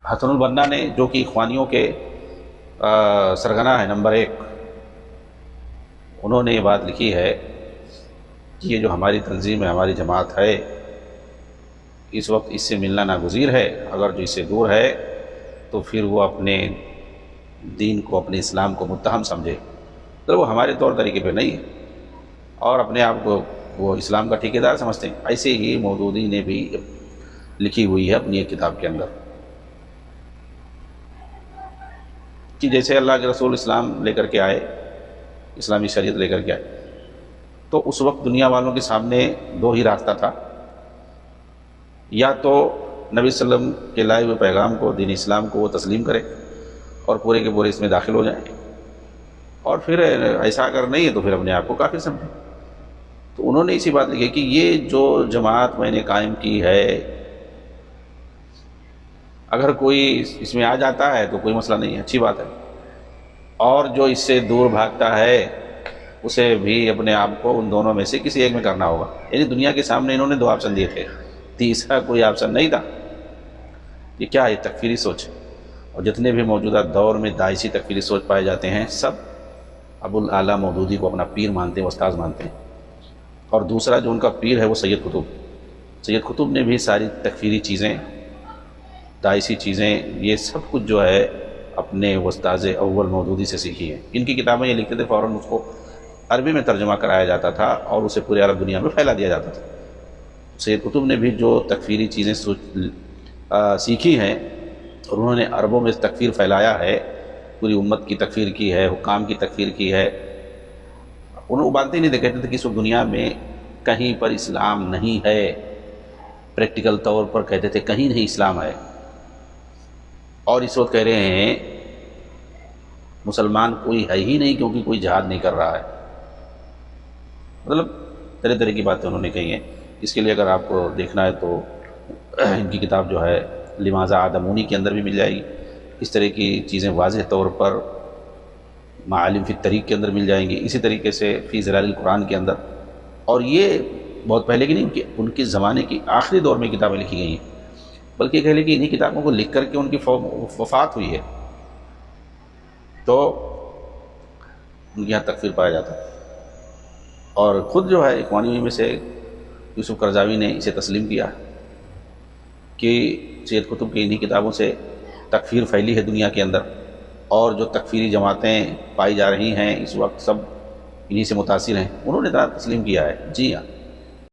حسن Al Banna نے، جو کہ اخوانیوں کے سرغنہ ہے نمبر 1، انہوں نے یہ بات لکھی ہے کہ یہ جو ہماری تنظیم ہے، ہماری جماعت ہے، اس وقت اس سے ملنا ناگزیر ہے۔ اگر جو اس سے دور ہے تو پھر وہ اپنے دین کو، اپنے اسلام کو متہم سمجھے، تو وہ ہمارے طور طریقے پہ نہیں ہے اور اپنے آپ کو وہ اسلام کا ٹھیکیدار سمجھتے ہیں۔ ایسے ہی مودودی نے بھی لکھی ہوئی ہے اپنی ایک کتاب کے اندر کہ جیسے اللہ کے رسول اسلام لے کر کے آئے، اسلامی شریعت لے کر کے آئے، تو اس وقت دنیا والوں کے سامنے 2 ہی راستہ تھا، یا تو نبی صلی اللہ علیہ وسلم کے لائے ہوئے پیغام کو، دین اسلام کو وہ تسلیم کرے اور پورے کے پورے اس میں داخل ہو جائیں، اور پھر ایسا اگر نہیں ہے تو پھر اپنے آپ کو کافر سمجھیں۔ تو انہوں نے اسی بات لکھی کہ یہ جو جماعت میں نے قائم کی ہے، اگر کوئی اس میں آ جاتا ہے تو کوئی مسئلہ نہیں ہے، اچھی بات ہے، اور جو اس سے دور بھاگتا ہے اسے بھی اپنے آپ کو ان دونوں میں سے کسی ایک میں کرنا ہوگا۔ یعنی دنیا کے سامنے انہوں نے 2 آپشن دیے تھے، تیسرا کوئی آپشن نہیں تھا۔ یہ کیا ہے؟ تکفیری سوچ، اور جتنے بھی موجودہ دور میں داعشی تکفیری سوچ پائے جاتے ہیں، سب ابو الاعلیٰ مودودی کو اپنا پیر مانتے ہیں، استاذ مانتے ہیں۔ اور دوسرا جو ان کا پیر ہے وہ سید قطب نے بھی ساری تکفیری چیزیں، داعشی چیزیں، یہ سب کچھ جو ہے اپنے استاذ اول مودودی سے سیکھی ہے۔ ان کی کتابیں یہ لکھتے تھے، فوراً اس کو عربی میں ترجمہ کرایا جاتا تھا اور اسے پورے عرب دنیا میں پھیلا دیا جاتا تھا۔ سید قطب نے بھی جو تکفیری چیزیں سیکھی ہیں اور انہوں نے عربوں میں تکفیر پھیلایا ہے، پوری امت کی تکفیر کی ہے، حکام کی تکفیر کی ہے، انہوں مانتے ہی نہیں تھے، کہتے تھے کہ اس دنیا میں کہیں پر اسلام نہیں ہے، پریکٹیکل طور پر کہتے تھے کہیں نہیں اسلام ہے، اور اس وقت کہہ رہے ہیں مسلمان کوئی ہے ہی نہیں کیونکہ کوئی جہاد نہیں کر رہا ہے۔ مطلب طرح طرح کی باتیں انہوں نے کہی ہیں۔ اس کے لیے اگر آپ کو دیکھنا ہے تو ان کی کتاب جو ہے لماذا آدمونی کے اندر بھی مل جائے گی، اس طرح کی چیزیں واضح طور پر معالم فی الطریق کے اندر مل جائیں گی، اسی طریقے سے فی ظلال القرآن کے اندر، اور یہ بہت پہلے کی نہیں، کہ ان کے زمانے کی آخری دور میں کتابیں لکھی گئی ہیں، بلکہ کہہ لیں کہ انہی کتابوں کو لکھ کر کے ان کی وفات ہوئی ہے، تو ان کے یہاں تکفیر پایا جاتا ہے۔ اور خود جو ہے اخوانیوں میں سے یوسف قرضاوی نے اسے تسلیم کیا کہ سید قطب کی انہی کتابوں سے تکفیر پھیلی ہے دنیا کے اندر، اور جو تکفیری جماعتیں پائی جا رہی ہیں اس وقت سب انہی سے متاثر ہیں، انہوں نے تسلیم کیا ہے۔ جی ہاں۔